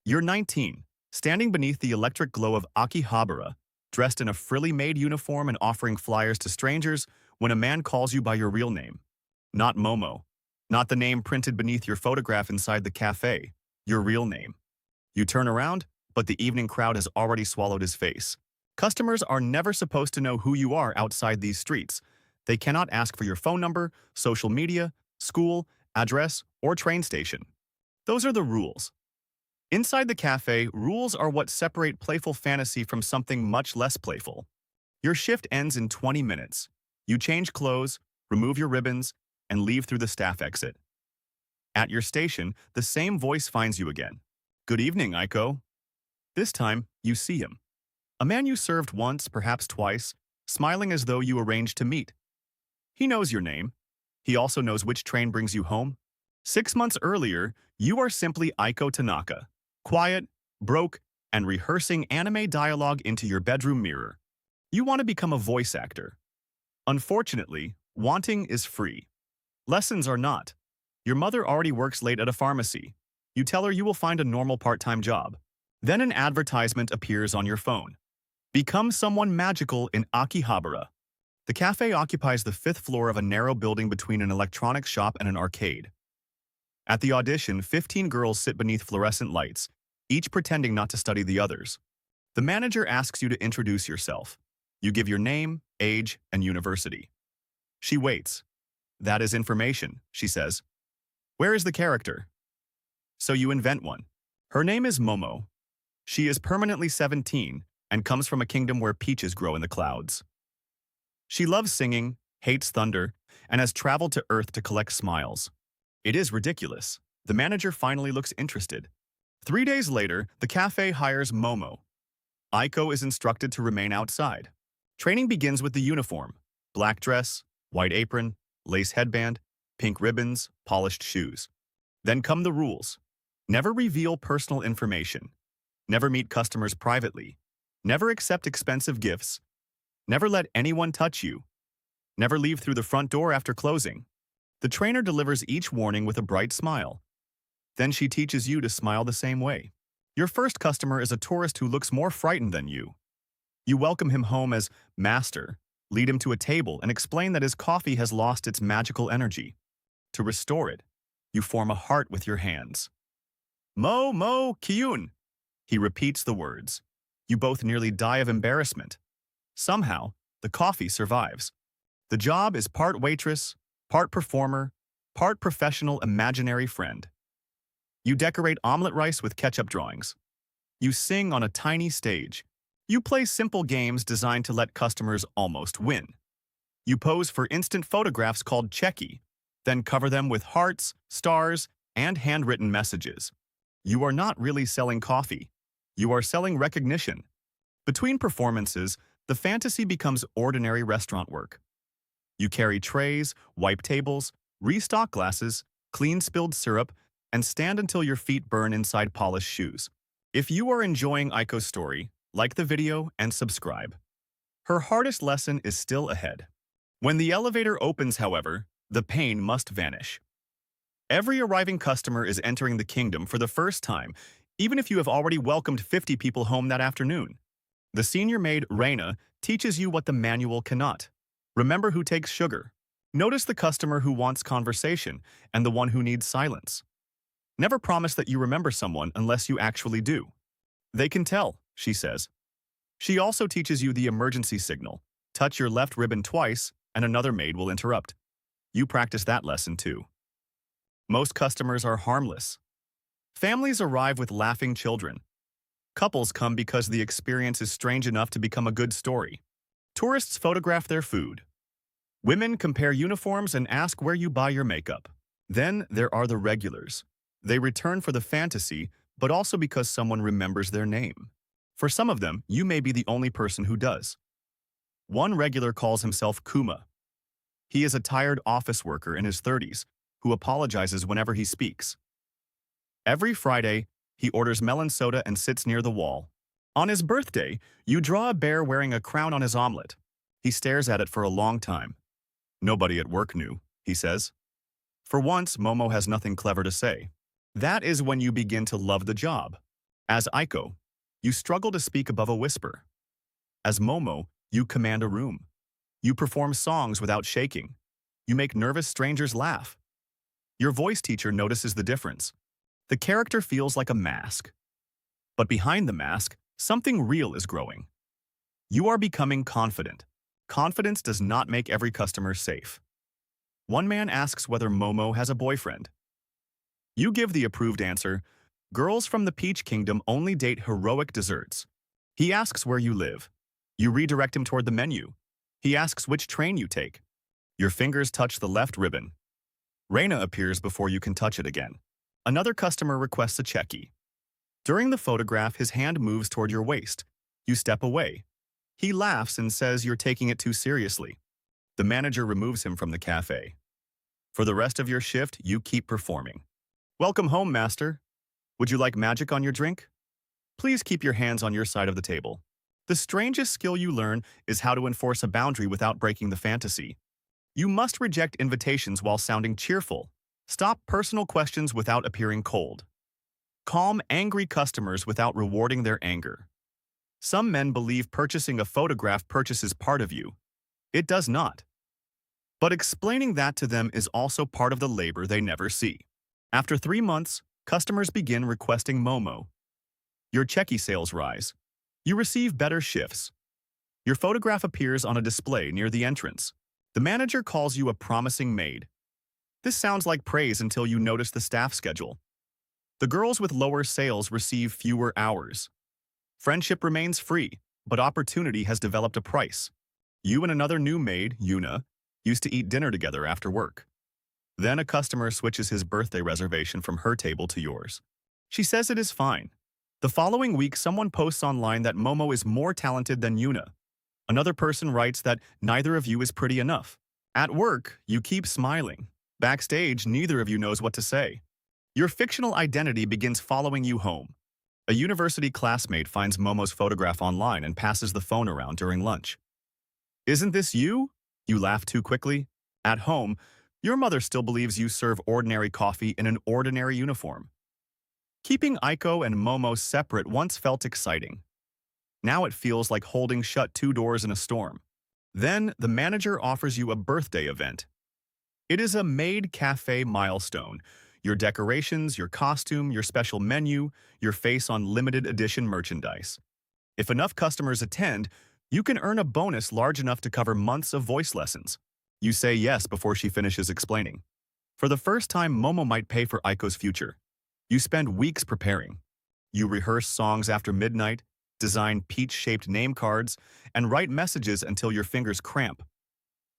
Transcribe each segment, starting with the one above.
You're 19, standing beneath the electric glow of Akihabara, dressed in a frilly MAID uniform and offering flyers to strangers when a man calls you by your real name. Not Momo. Not the name printed beneath your photograph inside the cafe. Your real name. You turn around, but the evening crowd has already swallowed his face. Customers are never supposed to know who you are outside these streets. They cannot ask for your phone number, social media, school, address, or train station. Those are the rules. Inside the cafe, rules are what separate playful fantasy from something much less playful. Your shift ends in 20 minutes. You change clothes, remove your ribbons, and leave through the staff exit. At your station, the same voice finds you again. Good evening, Aiko. This time, you see him. A man you served once, perhaps twice, smiling as though you arranged to meet. He knows your name. He also knows which train brings you home. 6 months earlier, you are simply Aiko Tanaka, quiet, broke, and rehearsing anime dialogue into your bedroom mirror. You want to become a voice actor. Unfortunately, wanting is free. Lessons are not. Your mother already works late at a pharmacy. You tell her you will find a normal part-time job. Then an advertisement appears on your phone. Become someone magical in Akihabara. The cafe occupies the 5th floor of a narrow building between an electronics shop and an arcade. At the audition, 15 girls sit beneath fluorescent lights, each pretending not to study the others. The manager asks you to introduce yourself. You give your name, age, and university. She waits. That is information, she says. Where is the character? So you invent one. Her name is Momo. She is permanently 17 and comes from a kingdom where peaches grow in the clouds. She loves singing, hates thunder, and has traveled to Earth to collect smiles. It is ridiculous. The manager finally looks interested. 3 days later, the cafe hires Momo. Aiko is instructed to remain outside. Training begins with the uniform: black dress, white apron, lace headband, pink ribbons, polished shoes. Then come the rules. Never reveal personal information. Never meet customers privately. Never accept expensive gifts. Never let anyone touch you. Never leave through the front door after closing. The trainer delivers each warning with a bright smile. Then she teaches you to smile the same way. Your first customer is a tourist who looks more frightened than you. You welcome him home as master, lead him to a table, and explain that his coffee has lost its magical energy. To restore it, you form a heart with your hands. Mo Kyun. He repeats the words. You both nearly die of embarrassment. Somehow, the coffee survives. The job is part waitress, part performer, part professional imaginary friend. You decorate omelet rice with ketchup drawings. You sing on a tiny stage. You play simple games designed to let customers almost win. You pose for instant photographs called checky, then cover them with hearts, stars, and handwritten messages. You are not really selling coffee. You are selling recognition. Between performances, the fantasy becomes ordinary restaurant work. You carry trays, wipe tables, restock glasses, clean spilled syrup, and stand until your feet burn inside polished shoes. If you are enjoying Aiko's story, like the video and subscribe. Her hardest lesson is still ahead. When the elevator opens, however, the pain must vanish. Every arriving customer is entering the kingdom for the first time, even if you have already welcomed 50 people home that afternoon. The senior maid, Reina, teaches you what the manual cannot. Remember who takes sugar. Notice the customer who wants conversation and the one who needs silence. Never promise that you remember someone unless you actually do. They can tell, she says. She also teaches you the emergency signal. Touch your left ribbon twice, and another maid will interrupt. You practice that lesson too. Most customers are harmless. Families arrive with laughing children. Couples come because the experience is strange enough to become a good story. Tourists photograph their food. Women compare uniforms and ask where you buy your makeup. Then there are the regulars. They return for the fantasy, but also because someone remembers their name. For some of them, you may be the only person who does. One regular calls himself Kuma. He is a tired office worker in his 30s who apologizes whenever he speaks. Every Friday, he orders melon soda and sits near the wall. On his birthday, you draw a bear wearing a crown on his omelet. He stares at it for a long time. Nobody at work knew, he says. For once, Momo has nothing clever to say. That is when you begin to love the job. As Aiko, you struggle to speak above a whisper. As Momo, you command a room. You perform songs without shaking. You make nervous strangers laugh. Your voice teacher notices the difference. The character feels like a mask. But behind the mask, something real is growing. You are becoming confident. Confidence does not make every customer safe. One man asks whether Momo has a boyfriend. You give the approved answer, girls from the Peach Kingdom only date heroic desserts. He asks where you live. You redirect him toward the menu. He asks which train you take. Your fingers touch the left ribbon. Reina appears before you can touch it again. Another customer requests a checky. During the photograph, his hand moves toward your waist. You step away. He laughs and says you're taking it too seriously. The manager removes him from the cafe. For the rest of your shift, you keep performing. Welcome home, master. Would you like magic on your drink? Please keep your hands on your side of the table. The strangest skill you learn is how to enforce a boundary without breaking the fantasy. You must reject invitations while sounding cheerful. Stop personal questions without appearing cold. Calm angry customers without rewarding their anger. Some men believe purchasing a photograph purchases part of you. It does not. But explaining that to them is also part of the labor they never see. After 3 months, customers begin requesting Momo. Your checky sales rise. You receive better shifts. Your photograph appears on a display near the entrance. The manager calls you a promising maid. This sounds like praise until you notice the staff schedule. The girls with lower sales receive fewer hours. Friendship remains free, but opportunity has developed a price. You and another new maid, Yuna, used to eat dinner together after work. Then a customer switches his birthday reservation from her table to yours. She says it is fine. The following week, someone posts online that Momo is more talented than Yuna. Another person writes that neither of you is pretty enough. At work, you keep smiling. Backstage, neither of you knows what to say. Your fictional identity begins following you home. A university classmate finds Momo's photograph online and passes the phone around during lunch. Isn't this you? You laugh too quickly. At home, your mother still believes you serve ordinary coffee in an ordinary uniform. Keeping Aiko and Momo separate once felt exciting. Now it feels like holding shut 2 doors in a storm. Then the manager offers you a birthday event. It is a MAID cafe milestone. Your decorations, your costume, your special menu, your face on limited edition merchandise. If enough customers attend, you can earn a bonus large enough to cover months of voice lessons. You say yes before she finishes explaining. For the first time, Momo might pay for Aiko's future. You spend weeks preparing. You rehearse songs after midnight, design peach-shaped name cards, and write messages until your fingers cramp.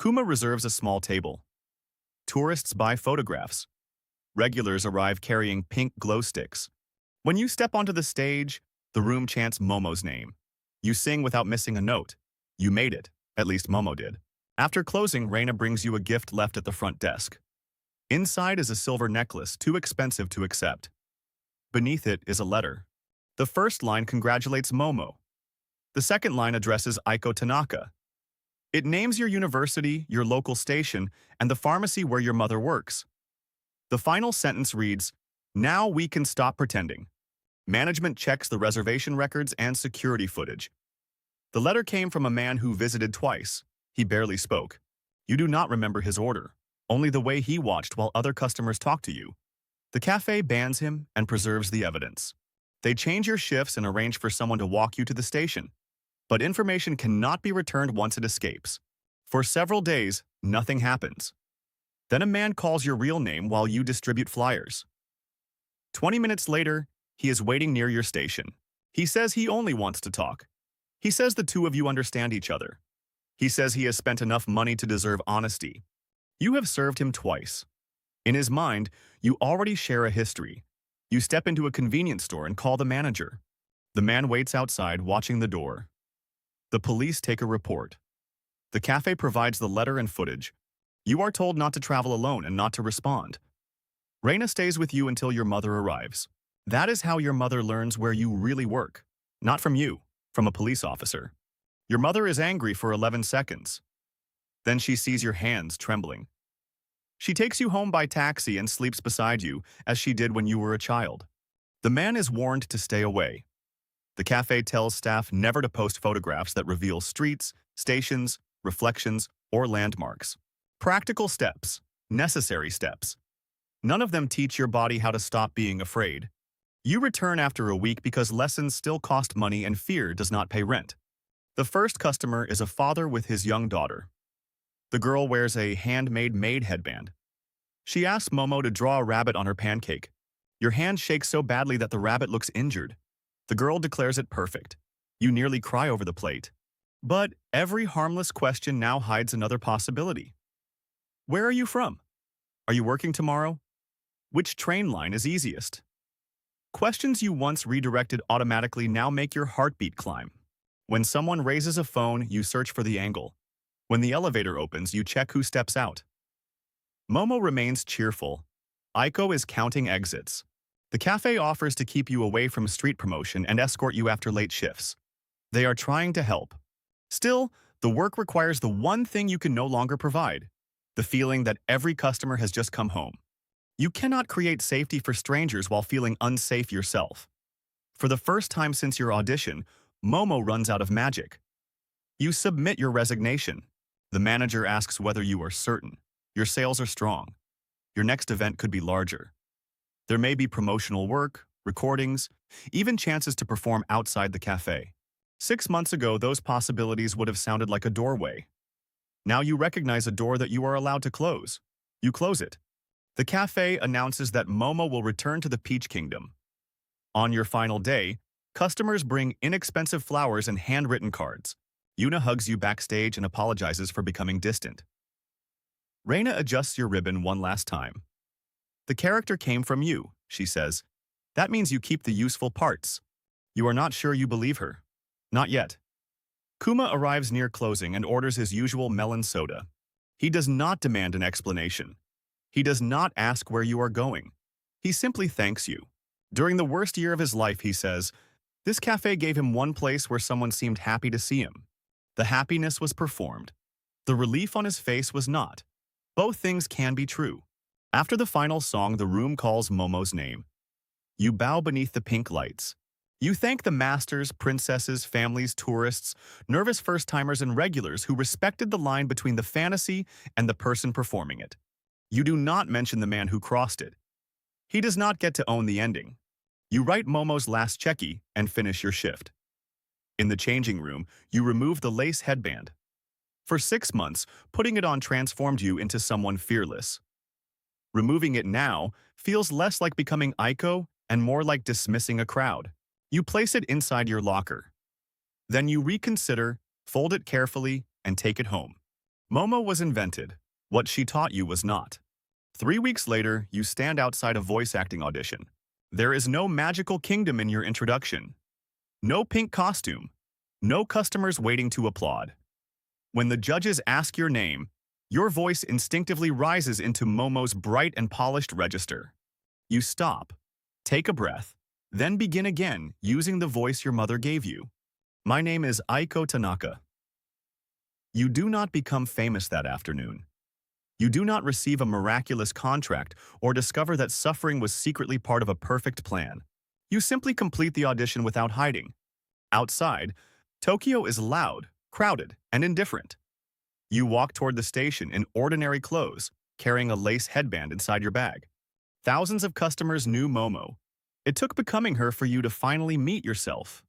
Kuma reserves a small table. Tourists buy photographs. Regulars arrive carrying pink glow sticks. When you step onto the stage, the room chants Momo's name. You sing without missing a note. You made it, at least Momo did. After closing, Reina brings you a gift left at the front desk. Inside is a silver necklace, too expensive to accept. Beneath it is a letter. The first line congratulates Momo. The second line addresses Aiko Tanaka. It names your university, your local station, and the pharmacy where your mother works. The final sentence reads, "Now we can stop pretending." Management checks the reservation records and security footage. The letter came from a man who visited twice. He barely spoke. You do not remember his order, only the way he watched while other customers talked to you. The cafe bans him and preserves the evidence. They change your shifts and arrange for someone to walk you to the station. But information cannot be returned once it escapes. For several days, nothing happens. Then a man calls your real name while you distribute flyers. 20 minutes later, he is waiting near your station. He says he only wants to talk. He says the two of you understand each other. He says he has spent enough money to deserve honesty. You have served him twice. In his mind, you already share a history. You step into a convenience store and call the manager. The man waits outside, watching the door. The police take a report. The cafe provides the letter and footage. You are told not to travel alone and not to respond. Reina stays with you until your mother arrives. That is how your mother learns where you really work. Not from you, from a police officer. Your mother is angry for 11 seconds. Then she sees your hands trembling. She takes you home by taxi and sleeps beside you, as she did when you were a child. The man is warned to stay away. The cafe tells staff never to post photographs that reveal streets, stations, reflections, or landmarks. Practical steps, necessary steps. None of them teach your body how to stop being afraid. You return after a week because lessons still cost money and fear does not pay rent. The first customer is a father with his young daughter. The girl wears a handmade MAID headband. She asks Momo to draw a rabbit on her pancake. Your hand shakes so badly that the rabbit looks injured. The girl declares it perfect. You nearly cry over the plate. But every harmless question now hides another possibility. Where are you from? Are you working tomorrow? Which train line is easiest? Questions you once redirected automatically now make your heartbeat climb. When someone raises a phone, you search for the angle. When the elevator opens, you check who steps out. Momo remains cheerful. Aiko is counting exits. The cafe offers to keep you away from street promotion and escort you after late shifts. They are trying to help. Still, the work requires the one thing you can no longer provide: the feeling that every customer has just come home. You cannot create safety for strangers while feeling unsafe yourself. For the first time since your audition, Momo runs out of magic. You submit your resignation. The manager asks whether you are certain. Your sales are strong. Your next event could be larger. There may be promotional work, recordings, even chances to perform outside the cafe. 6 months ago, those possibilities would have sounded like a doorway. Now you recognize a door that you are allowed to close. You close it. The cafe announces that Momo will return to the Peach Kingdom. On your final day, customers bring inexpensive flowers and handwritten cards. Yuna hugs you backstage and apologizes for becoming distant. Reina adjusts your ribbon one last time. The character came from you, she says. That means you keep the useful parts. You are not sure you believe her. Not yet. Kuma arrives near closing and orders his usual melon soda. He does not demand an explanation. He does not ask where you are going. He simply thanks you. During the worst year of his life, he says, this cafe gave him one place where someone seemed happy to see him. The happiness was performed. The relief on his face was not. Both things can be true. After the final song, the room calls Momo's name. You bow beneath the pink lights. You thank the masters, princesses, families, tourists, nervous first-timers, and regulars who respected the line between the fantasy and the person performing it. You do not mention the man who crossed it. He does not get to own the ending. You write Momo's last checky and finish your shift. In the changing room, you remove the lace headband. For 6 months, putting it on transformed you into someone fearless. Removing it now feels less like becoming Aiko and more like dismissing a crowd. You place it inside your locker. Then you reconsider, fold it carefully, and take it home. Momo was invented. What she taught you was not. 3 weeks later, you stand outside a voice acting audition. There is no magical kingdom in your introduction. No pink costume. No customers waiting to applaud. When the judges ask your name, your voice instinctively rises into Momo's bright and polished register. You stop, take a breath, then begin again using the voice your mother gave you. My name is Aiko Tanaka. You do not become famous that afternoon. You do not receive a miraculous contract or discover that suffering was secretly part of a perfect plan. You simply complete the audition without hiding. Outside, Tokyo is loud, crowded, and indifferent. You walk toward the station in ordinary clothes, carrying a lace headband inside your bag. Thousands of customers knew Momo. It took becoming her for you to finally meet yourself.